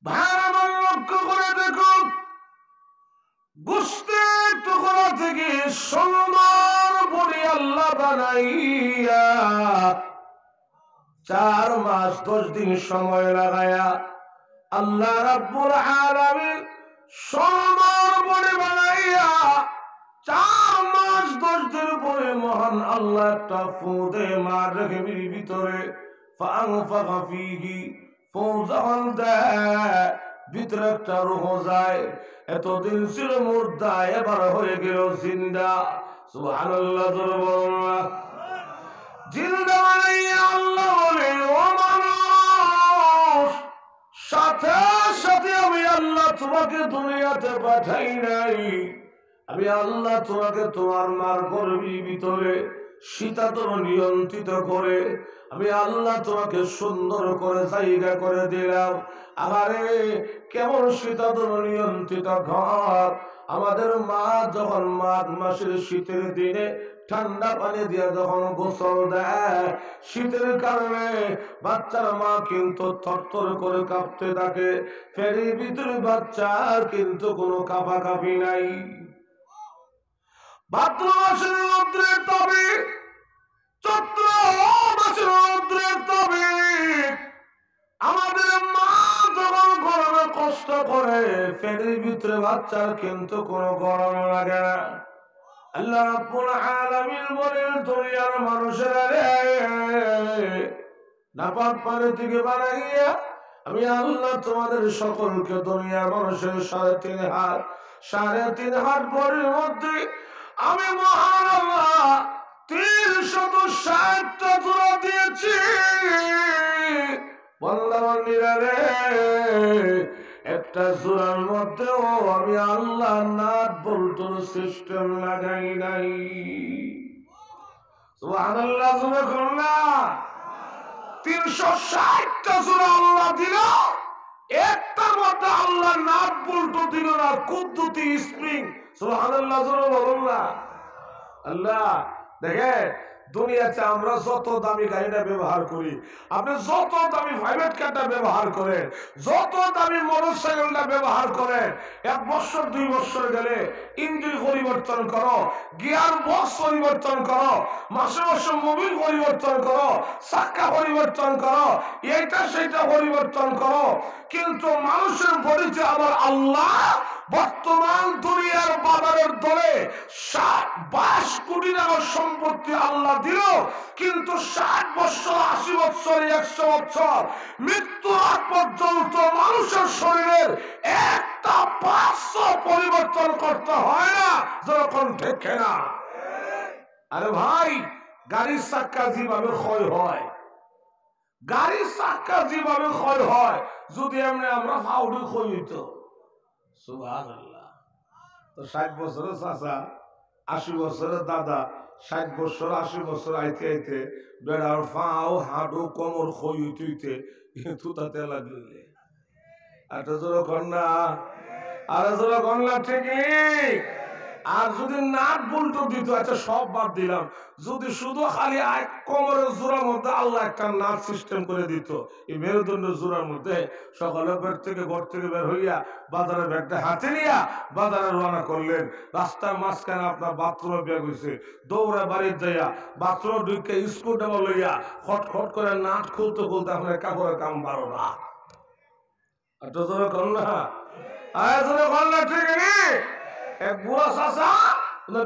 ভাই আমার লক্ষ্য করে দেখো, বুঝতে থেকে সুন্দর বড়ি আল্লাহ বানাইয়া 4 মাস 10 দিন সময় লাগায়া আল্লাহ রাব্বুল আলামিন সুন্দর বড়ি বানাইয়া 4 মাস 10 দিন পরে মহান আল্লাহ একটা ফু দেয় মার রেখের ভিতরে ফাআনফাকা ফীহি ফু যখন দেয় ভিতরে একটা রূহ যায় এতদিন ছিল মুর্দা এবার হয়ে গেল জিন্দা সুবহানাল্লাহ বলুন জিন্দা বানাইয়া আল্লাহ বলে ও মানুষ সাথে সাথে আমি আল্লাহ তোমাকে দুনিয়াতে পাঠাই নাই আমি আল্লাহ তোমাকে তোমার মার গর্ভের ভিতরে শীতাতপ নিয়ন্ত্রিত করে আমি আল্লাহ তোমাকে সুন্দর করে জায়গা করে দিলাম আমারে কেমন শীতাতপ নিয়ন্ত্রিত ঘর আমাদের মা যখন মাঘ মাসের শীতের দিনে ঠান্ডা পানি দিয়ে যখন গোসল দেয় শীতের কারণে বাচ্চার মা কিন্তু থরথর করে কাঁপতে থাকে ফেরির ভিতরে বাচ্চার কিন্তু কোনো কাঁপাকাঁপি নাই ভাদ্র মাসের রৌদ্রের তবে চৈত্র মাসের রৌদ্রের তবে আমাদের মা যখন গরমে কষ্ট করে ফেরির ভিতরে বাচ্চার কিন্তু কোনো গরম লাগে না আল্লাহ রাব্বুল আলামিন বলেন দুনিয়ার মানুষেরা রে নাপাক পানি থেকে বানাইয়া আমি আল্লাহ তোমাদের সকলকে দুনিয়ার মানুষের 3.5 হাত ভরের মধ্যে আমি মহান আল্লাহ 360টা জোড়া দিয়েছি বান্দাবান্দিরা রে একটা জোড়ার মধ্যেও আমি আল্লাহ নাট বল্টুর সিস্টেম লাগাই নাই সুবহানাল্লাহ সুবহানাল্লাহ 360টা জোড়া আল্লাহ দিল একটার মধ্যে আল্লাহ নাট বল্টু দিল না কুদ্দুতি স্প্রিং সুবহানাল্লাহ সুবহানাল্লাহ আল্লাহ দেখে দুনিয়াতে আমরা যত দামি গাড়িটা ব্যবহার করি আপনি যত দামি প্রাইভেট কারটা ব্যবহার করেন যত দামি মোটরসাইকেলটা ব্যবহার করেন 1 বছর 2 বছর গেলে ইঞ্জিন পরিবর্তন করো গিয়ার বক্স পরিবর্তন করো মাসে মাসে মোবিল পরিবর্তন করো চাকা পরিবর্তন করো এইটা সেটা পরিবর্তন করো কিন্তু মানুষের বডিতে আবার আল্লাহ বর্তমান দুনিয়ার বাজারের দরে 22 কোটি টাকার সম্পত্তি আল্লাহ দিল কিন্তু 60 বছর 80 বছর 100 বছর মৃত্যু আগ পর্যন্ত মানুষের শরীরের একটা পার্শ্ব পরিবর্তন করতে হয় না যখন ঠেকে না আরে ভাই গাড়ির চাক্কা যেভাবে ক্ষয় হয় গাড়ির চাক্কা যেভাবে ক্ষয় হয় যদি আমরা ফাউডি ক্ষয় হইত সুবহানাল্লাহ তো 60 বছরের চাচা 80 বছরের দাদা 60 বছর 80 বছর আইতে আইতে বেড়ার ফাও হাঁটু কোমর ক্ষয় হইতে থুতাতে লাগলে একটা জোর কন্যা আর জোর কন্যা ঠিকই আর যদি নাক বল্টু দিত আচ্ছা সব বাদ দিলাম যদি শুধু খালি কোমরের জোড়ার মধ্যে আল্লাহ একটা নাক সিস্টেম করে দিত এই মেরুদণ্ড জোড়ার মধ্যে সকালে ঘর থেকে বের হইয়া বাজারে ব্যাগটা হাতে নিয়া বাজারে রওনা করলেন রাস্তার মাঝখানে আপনার বাথরুমে ব্যাগ হয়েছে দৌড়া বাড়ির যাইয়া বাথরুম ঢুকে স্কুলটা লইয়া খটখট করে নাট খুলতে আপনার কাপড়ের কাম 12টা একটা জোরে কন্যা আয় জোরে কন্যা ঠিক এক বুড়া চাচা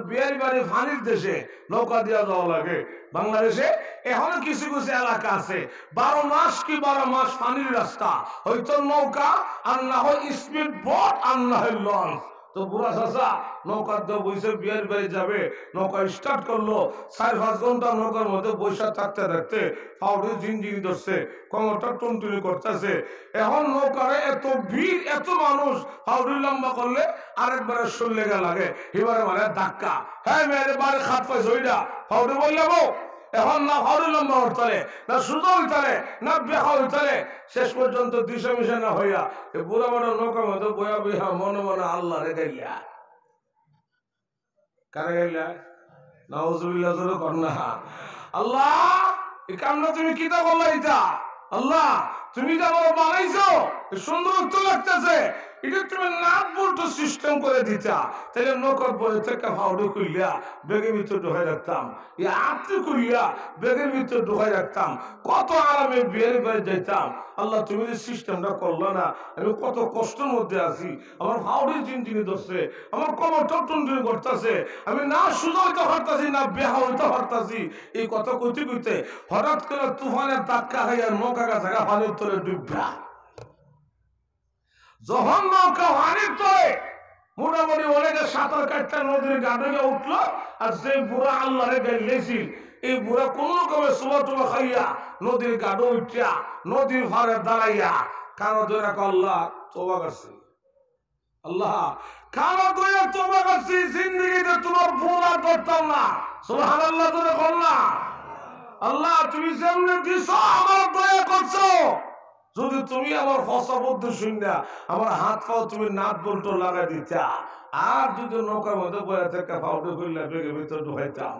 বিয়ারি বাড়ি ফানির দেশে নৌকা দিয়া যাওয়া লাগে বাংলাদেশে এখনো কিছু কিছু এলাকা আছে 12 মাস কি 12 মাস পানির রাস্তা হয়তো নৌকা আর না হয় স্পিড বোট আর না হয় লঞ্চ তো বুড়া চাচা নৌকার দিয়ে বসে বিয়ারি বাড়ি যাবে নৌকা স্টার্ট করলো 4-5 ঘন্টা নৌকার মধ্যে বসে থাকতে থাকতে পাউডি ঝিনঝিনি ধরছে কোমরটা টুনটুনি করতেছে এখন নৌকারে এত ভিড় এত মানুষ পাউডি লম্বা করলে আরেকবারে শরীরে লাগে এবারে মানে ধাক্কা হ্যাঁ মেরে বারে খাত পাইছে ওইটা পাউডি বললে বউ এখন না পাউডি লম্বা হইতালে না সুতো হইতালে না বেহা হইতালে শেষ পর্যন্ত দিশা মিশা না হইয়া এ বুড়া বড় নৌকার মধ্যে বয়া বইয়া মনে মনে আল্লাহ রে গাইলা কারে গাইলা নাউজুবিল্লাহ জোরে কন্যা আল্লাহ এই কামনা তুমি কিতা করলা এটা আল্লাহ তুমি যা বড় বানাইছো সুন্দর তো লাগতেছে, এটা তুমি নাট বল্টু সিস্টেম করে দিতা, তাহলে নৌকার বয়ে থেকে ফাউডু খুললিয়া বেগের ভিতরে ঢুকাই রাখতাম, আত্মি খুললিয়া বেগের ভিতরে ঢুকাই রাখতাম, কত আরামে বিয়ের বাড়ি যেতাম। আল্লাহ তুমি যে সিস্টেমটা করলো না, আমি কত কষ্টের মধ্যে আছি, আমার ফাউডের চিনচিনি ধরছে, আমার কমর টনটন করতেছে, আমি না সুজা হইতে পারতাছি না বেহা হইতে পারতাছি। এই কথা কইতে কইতে হঠাৎ করে তুফানের ধাক্কা খাইয়া নৌকা গাছা পানির তলে ডুববা। যখন নৌকা পানির তলে মোটামুটি অনেকে সাঁতার কাটতে নদীর গাড়ে উঠলো, আর যে বুড়া আল্লাহরে গাইলেছিল এই বুড়া কোন রকমের সুবা টুবা খাইয়া নদীর গাড়ে উঠিয়া নদীর ভারে দাঁড়াইয়া কারো ধরে আল্লাহ তোবা করছি, আল্লাহ কারো ধরে তোবা করছি, জিন্দগিতে তোমার ভুল আর করতাম না। সুবহানাল্লাহ ধরে বললা, আল্লাহ তুমি যেমনি দিছ আমার দয়া করছো, যদি তুমি আমার ফসা বুদ্ধি শুননা আমার হাত পাও তুমি নাট বল্টু লাগাই দিতা, আর যদি নৌকার মধ্যে বয়ে থেকে ফাউডে খুললা বেগের ভিতরে ঢুকাইতাম,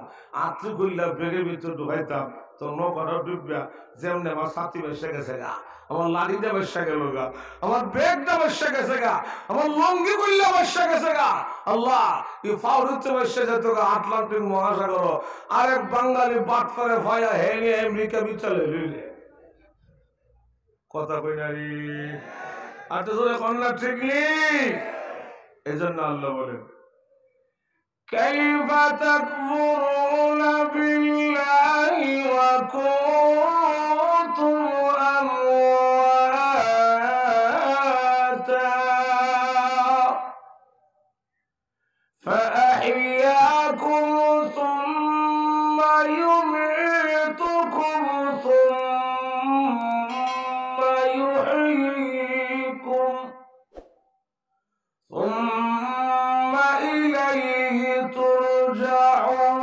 আত্রি খুললা বেগের ভিতরে ঢুকাইতাম, তো নৌকাটা ডুববা। যেমনি আমার সাথী বেসে গেছে গা, আমার লাঠিটা বেসে গেল গা, আমার ব্যাগটা বেসে গেছে গা, আমার লঙ্গি খুললা বেসে গেছে গা। আল্লাহ এই ফাউডুতে বেসে যেত গা আটলান্টিক মহাসাগর, আরেক বাঙালি বাট করে ভাইয়া হেঙে আমেরিকা বিচালে লইলে কথা কই নারী আর তো কন্যা ঠিক নেই। এই জন্য আল্লাহ বলেন কাইফা তাকফুরুনা বিল্লাহি ওয়া কুনতুম আমওয়াতা ফাআহইয়াকুম সুম্মা ইউমীতুকুম ثم إليه ترجعون।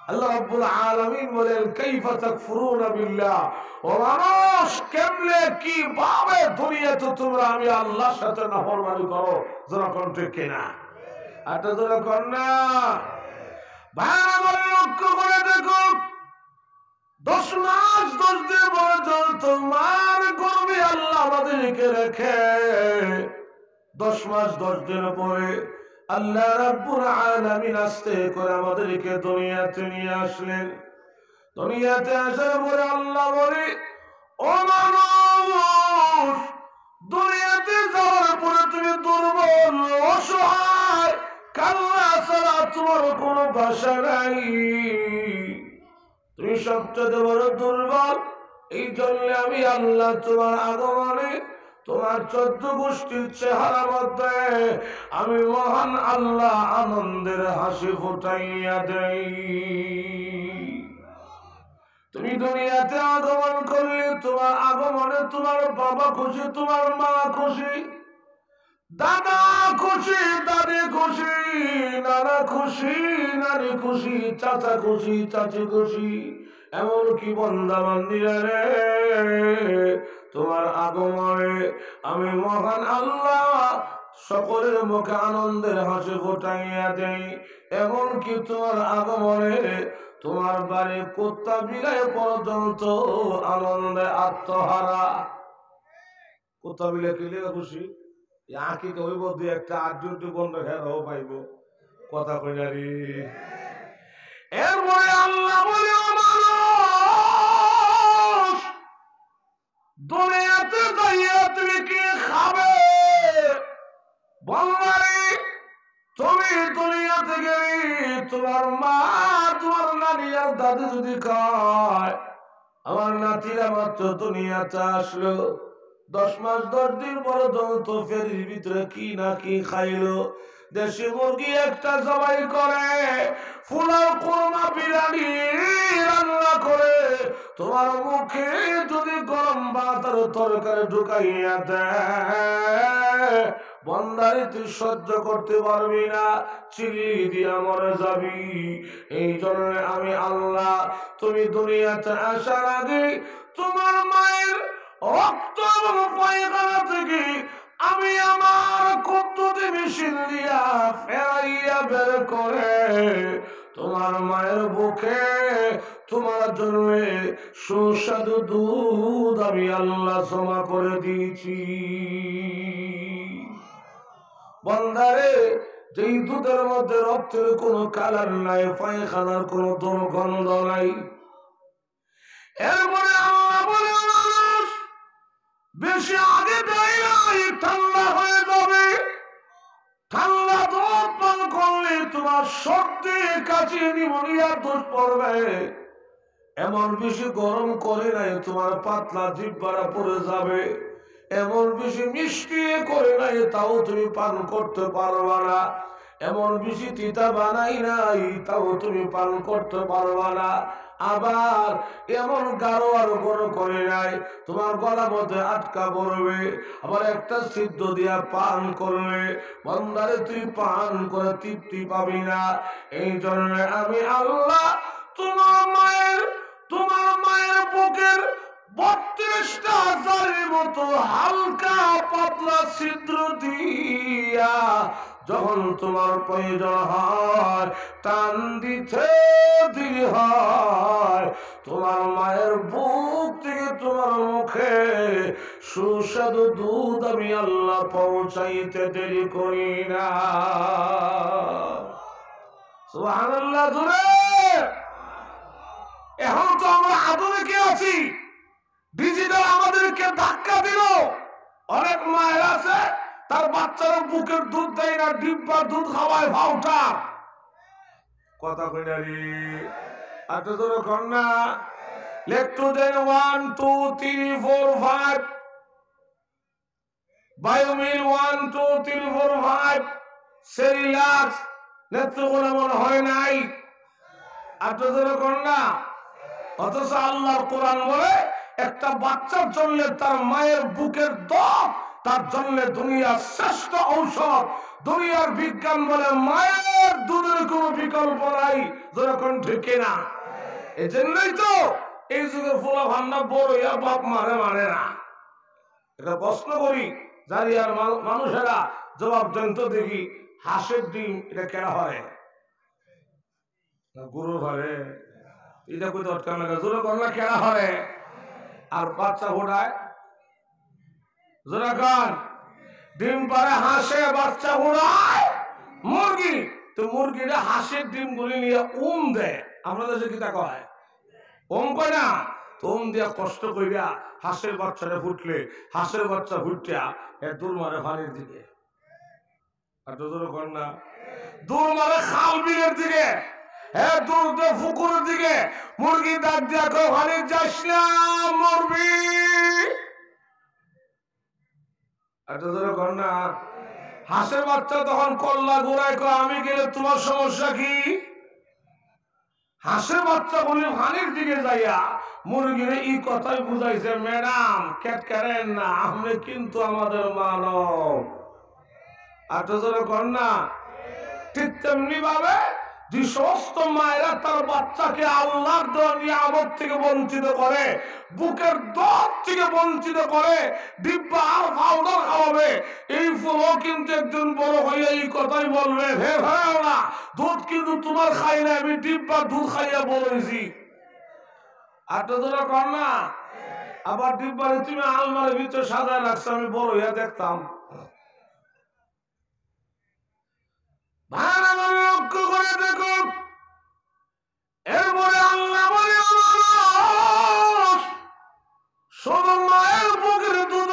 আল্লাহ রাব্বুল আলামিন বলেন কাইফা তাকফুরুনা বিল্লাহ, ও মানুষ কেমনে কিভাবে দুনিয়াতে তোমরা আমি আল্লাহর সাথে নাফরমানি করো, যারা কোন ঠিক কিনা এটা যারা কোন না। ভালো লক্ষ্য করে দেখো 10 মাস 10 দিন পর্যন্ত মার গর্ভে আল্লাহ আমাদেরকে রেখে 10 মাস 10 দিন পরে আল্লাহ রাব্বুল আলামিন আস্তে করে আমাদেরকে দুনিয়াতে নিয়ে আসলেন। দুনিয়াতে আসার পরে আল্লাহ বলে ও মানুষ, দুনিয়াতে যাওয়ার পরে তুমি দুর্বল অসহায়, কাল্লা ছাড়া তোমার কোনো ভাষা নাই, তুমি সবচেয়ে বড় দুর্বল। এই জন্য আমি আল্লাহ তোমার আগমনে তোমার 14 গোষ্ঠীর চেহারা মধ্যে আমি মহান আল্লাহ আনন্দের হাসি ফুটাইয়া দেই। তুমি দুনিয়াতে আগমন করলে তোমার আগমনে তোমার বাবা খুশি, তোমার মা খুশি, দাদা খুশি, দাদি খুশি, নানা খুশি, নানি খুশি, চাচা খুশি, চাচি খুশি, এমনকি বান্দা বান্দিরা রে তোমার আগমনে আমি মহান আল্লাহ সকলের মুখে আনন্দের হাসি ফোটাইয়া দেই। এমনকি তোমার আগমনে তোমার বাড়ি কুত্তা বিলাই পর্যন্ত আনন্দে আত্মহারা। কুত্তা বিলাই কিলে খুশি, আঁকি কইব দুই একটা আড্ডি বন্ধ খেয়াও পাইব কথা কইনারি। এরপরে আল্লাহ বলে মানুষ দুনিয়াতে যাইয়া তুমি কি খাবে? বলবারি তুমি দুনিয়াতে গেলি তোমার মা তোমার নানি আর দাদু যদি খায়, আমার নাতিরা মাত্র দুনিয়াতে আসলো 10 মাস 10 দিন পর্যন্ত ফেরির ভিতরে কি না কি খাইলো। দেশি মুরগি একটা জবাই করে, ফুলাও কোরমা বিরিয়ানি রান্না করে তোমার মুখে যদি গরম ভাত আর তরকারি ঢুকাইয়া দেয়, বন্দারি তুই সহ্য করতে পারবি না, চিলি দিয়া মরে যাবি। এই জন্য আমি আল্লাহ তুমি দুনিয়াতে আসার আগে তোমার মায়ের রক্ত এবং পায়খানা থেকে আমি আমার কুদ্দুতি মেশিন দিয়া ফেরাইয়া বের করে তোমার মায়ের বুকে তোমার জন্য সুস্বাদু দুধ আমি আল্লাহ জমা করে দিয়েছি। বান্দারে, যেই দুধের মধ্যে রক্তের কোনো কালার নাই, পায়খানার কোনো দুর্গন্ধ নাই, এরপরে আল্লাহ বলে মানুষ বেশি আগে দেয় নাই, ঠান্ডা হয়ে যাবে। ঠান্ডা দুধ পান করলে তোমার সর্দি কাশি নিউমোনিয়া দোষ পড়বে। এমন বেশি গরম করে নাই তোমার পাতলা জিহ্বাটা পড়ে যাবে। এমন বেশি মিষ্টি করে নাই তাও তুমি পান করতে পারবা না। এমন বেশি তিতা বানাই নাই তাও তুমি পান করতে পারবা না। আবার এমন গাঢ় আর বড় করে নাই তোমার গলার মধ্যে আটকা পড়বে। আবার একটা সিদ্ধ দিয়া পান করলে বান্দারে তুই পান করে তৃপ্তি পাবি না। এই জন্য আমি আল্লাহ তোমার মায়ের বুকের 32টা জারের মতো হালকা পাতলা ছিদ্র দিয়া যখন তোমার প্রয়োজন হয় টান দিতে দেরি হয়, তোমার মায়ের বুক থেকে তোমার মুখে সুস্বাদু দুধ আমি আল্লাহ পৌঁছাইতে দেরি করি না। সুবহানাল্লাহ জোরে। এখন তো আমরা আধুনিকে আছি, ডিজিটাল আমাদেরকে ধাক্কা দিল। অনেক মায়ের আছে তার বাচ্চারা বুকের দুধ দেয় না, ডিব্বা দুধ খাওয়ায় ভাউটা। কথা কইনা রে এত দূর কন্যা লেকটুডেন 1 2 3 4 5 বায়োমিল 1 2 3 4 5 সেরিলাক্স নেত্রকোনা মনে হয় নাই। এত দূর কন্যা, অথচ আল্লাহর কোরআন বলে একটা বাচ্চার জন্য তার মায়ের বুকের দুধ তার জন্য দুনিয়ার শ্রেষ্ঠ ঔষধ। দুনিয়ার বিজ্ঞান বলে মায়ের দুধের কোনো বিকল্প নাই। যখন ঠিক না, এই জন্যই তো এই যুগে ফোলা ভান্ডা বড় আর বাপ মানে না। এটা প্রশ্ন করি জানি আর মানুষেরা জবাব দেন তো দেখি। হাঁসের ডিম এটা কেনা হয় না গরু ঘরে? এটা কই দরকার না, জোরে করলে কেনা হয়। আর বাচ্চা ফোটায় জোরে কান ডিম পারে হাঁসে, বাচ্চা ফোটায় মুরগি। তো মুরগিটা হাঁসের ডিম গুলি নিয়ে দেয়। আমরা দেশে কি তা কয় কয় না? তো দিয়া কষ্ট করিয়া হাঁসের বাচ্চাটা ফুটলে হাঁসের বাচ্চা ফুটিয়া দূর মারে পানির দিকে। আর তো জোরে কর না, দূর মারে খাল বিলের দিকে, পুকুরের দিকে। মুরগি ডাক দিয়া কয় ওখানে যাস না, মরবি। হাঁসের বাচ্চা তখন কল্লা গোড়ায় কয় আমি গেলে তোমার সমস্যা কি? হাঁসের বাচ্চা বলে পানির দিকে যাইয়া মুরগির এই কথাই বুঝাইছে, ম্যাডাম ক্যাট করেন না, আমরা কিন্তু আমাদের মানব। আর তো কর না। ঠিক তেমনি ভাবে যে সমস্ত মায়েরা তার বাচ্চাকে আল্লাহর দেওয়া নিয়ামত থেকে বঞ্চিত করে, বুকের দুধ থেকে বঞ্চিত করে, ডিব্বা আর পাউডার খাওয়াবে, এই ফুলও কিন্তু একদিন বড় হইয়া এই কথাই বলবে, হে ভাই না দুধ কিন্তু তোমার খাই না, আমি ডিব্বা দুধ খাইয়া বলেছি। আর তো তোরা কর না। আবার ডিব্বারে তুমি আলমারির ভিতরে সাজায় রাখছো, আমি বড় হইয়া দেখতাম। লক্ষ্য করে দেখো, এরপরে আল্লাহ বলে শুধু মায়ের বুকের দুধ,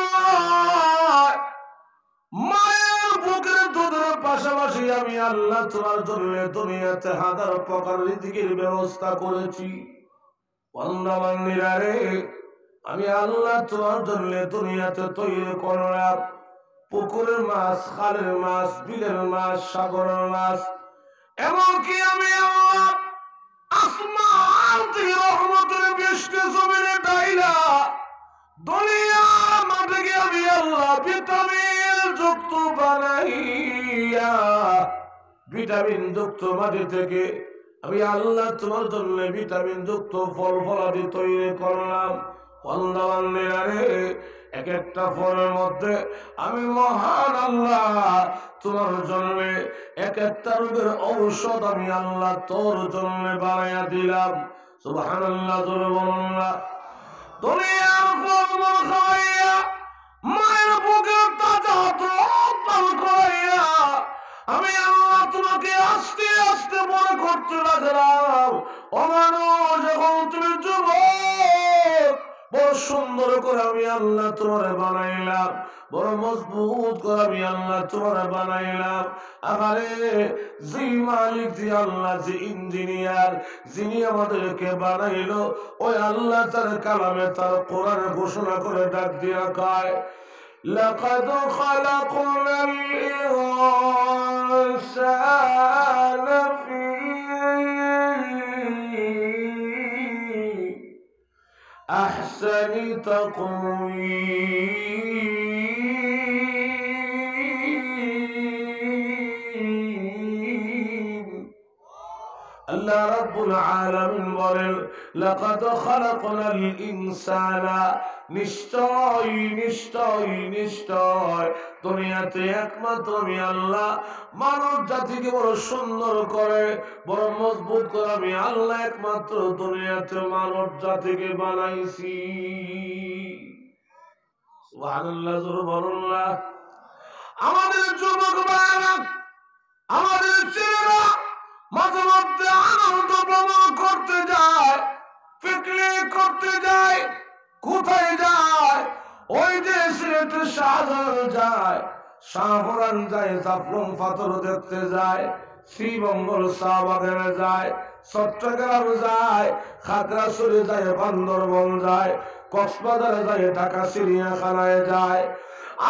মায়ের বুকের দুধের পাশাপাশি আমি আল্লাহ তোমার জন্য দুনিয়াতে হাজার প্রকার রিজিকের ব্যবস্থা করেছি। বান্দা বান্দীরা রে, আমি আল্লাহ তোমার জন্য দুনিয়াতে তৈরি করলাম পুকুরের মাছ, খালের মাছ, বিলের মাছ, সাগরের মাছ, এমনকি আমি আল্লাহ আসমান থেকে রহমতের বৃষ্টি জমিনে ডাইলা দুনিয়ার মাটিকে আমি আল্লাহ ভিটামিন যুক্ত বানাইয়া ভিটামিন যুক্ত মাটি থেকে আমি আল্লাহ তোমার জন্য ভিটামিন যুক্ত ফল ফলাদি তৈরি করলাম। বান্দা বান্দিরা রে, এক একটা ফলের মধ্যে আমি মহান আল্লাহ তোমার জন্য এক একটা রোগের ঔষধ আমি আল্লাহ তোর জন্য বানাইয়া দিলাম। সুবহানাল্লাহ, জোরে বলুন না। দুনিয়ার ফলমূল খাইয়া মায়ের বুকের তাজা পান করাইয়া আমি আল্লাহ তোমাকে আস্তে আস্তে বড় করতে লাগলাম। ও মানুষ, যখন তুমি যুবক, বড় সুন্দর করে আমি আল্লাহ তোমার বানাইলাম, বড় মজবুত করে আমি আল্লাহ তোমার বানাইলাম। আরে যে মালিক, যে আল্লাহ, যে ইঞ্জিনিয়ার, যিনি আমাদেরকে বানাইলো, ওই আল্লাহ তার কালামে, তার কোরআনে ঘোষণা করে ডাক দিয়া কয়, لقد خلقنا الإنسان في أحسن تقويم। আল্লাহ রাব্বুল আলামিন বলেন, লাকাদ খালাকনাল ইনসানা, নিশ্চয় নিশ্চয় নিশ্চয় দুনিয়াতে একমাত্র আমি আল্লাহ মানব জাতিকে বড় সুন্দর করে, বড় মজবুত করে আমি আল্লাহ একমাত্র দুনিয়াতে মানব জাতিকে বানাইছি। সুবহানাল্লাহ, জোরে বলুন না। আমাদের যুবক ভাইরা, আমাদের ছেলেরা মাঝে মধ্যে আনন্দ ভ্রমণ করতে যায়, পিকনিক করতে যায়। কোথায় যায়? ওই যে সিলেটে শাহজাহান যায়, শাহপুরান যায়, জাফলং পাথর দেখতে যায়, শ্রীমঙ্গল চা বাগানে যায়, চট্টগ্রাম যায়, খাগড়াছড়ি যায়, বান্দরবন যায়, কক্সবাজারে যায়, ঢাকা চিড়িয়াখানায় যায়।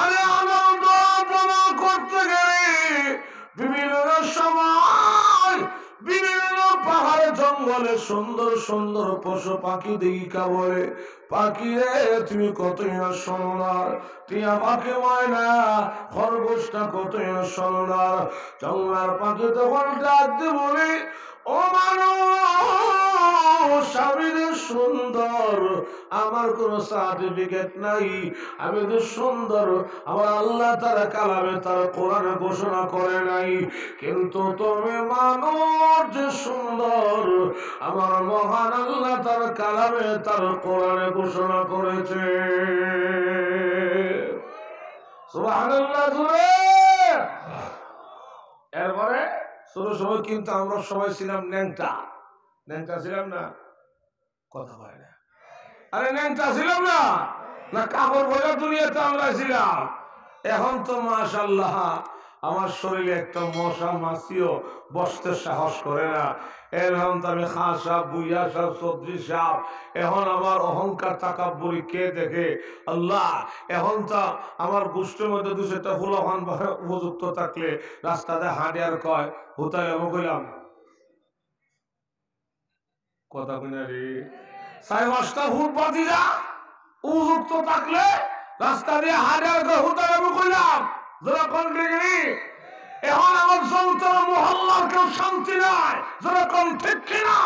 আরে আনন্দ ভ্রমণ করতে গেলে বিভিন্ন সময় বিভিন্ন পাহাড়ে জঙ্গলে সুন্দর সুন্দর পশু পাখি দেখা বলে, পাখি রে তুমি কতই না সুন্দর, টিয়া পাখি ময়না খরগোশটা কতই না সুন্দর। জঙ্গলার পাখি তখন ডাক দিয়ে বলে, ও মানুষ, আমি যে সুন্দর, আমার কোনো সার্টিফিকেট নাই, আমি যে সুন্দর আমার আল্লাহ তার কালামে, তার কোরআনে ঘোষণা করে নাই, কিন্তু তুমি মানুষ যে সুন্দর আমার মহান আল্লাহ তার কালামে, তার কোরআনে ঘোষণা করেছে। সুবহানাল্লাহ, জোরে। এরপরে ছোট সময় কিন্তু আমরা সবাই ছিলাম ন্যাংটা, ন্যাংটা ছিলাম না? কথা হয় না। আরে ন্যাংটা ছিলাম না? না কাপড় পরা দুনিয়াতে আমরা ছিলাম। এখন তো মাশাআল্লাহ আমার শরীরে একটা মশা মাছিও বসতে সাহস করে না। এখন তো আমি খাঁ সাপ, বুইয়া সাপ, চৌধুরী সাপ। এখন আমার অহংকার তাকাব্বুরি কে দেখে? আল্লাহ। এখন তো আমার গোষ্ঠীর মধ্যে দু চারটা ফুলহান উপযুক্ত থাকলে রাস্তাতে হাঁটে আর কয়, হুতাই আমি কইলাম কথা কইনা রে, সাড়ে পাঁচটা ফুট বাতি যা উপযুক্ত থাকলে রাস্তা দিয়ে হাঁটে আর কয়, হুতাই আমি কইলাম। যারা কোন ডিগ্রি, এখন আমার সন্তান মহল্লার কেউ শান্তি নাই, যারা কোন ঠিক কিনা।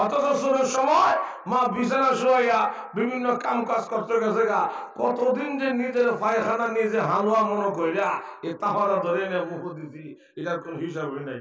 অথচ শুরুর সময় মা বিছানা শোয়া বিভিন্ন কাম কাজ করতে গেছে গা, কতদিন যে নিজের পায়খানা নিজে হালুয়া মনে কইরা এ তাহারা ধরে নিয়ে মুখ দিছি, এটার কোন হিসাবই নাই।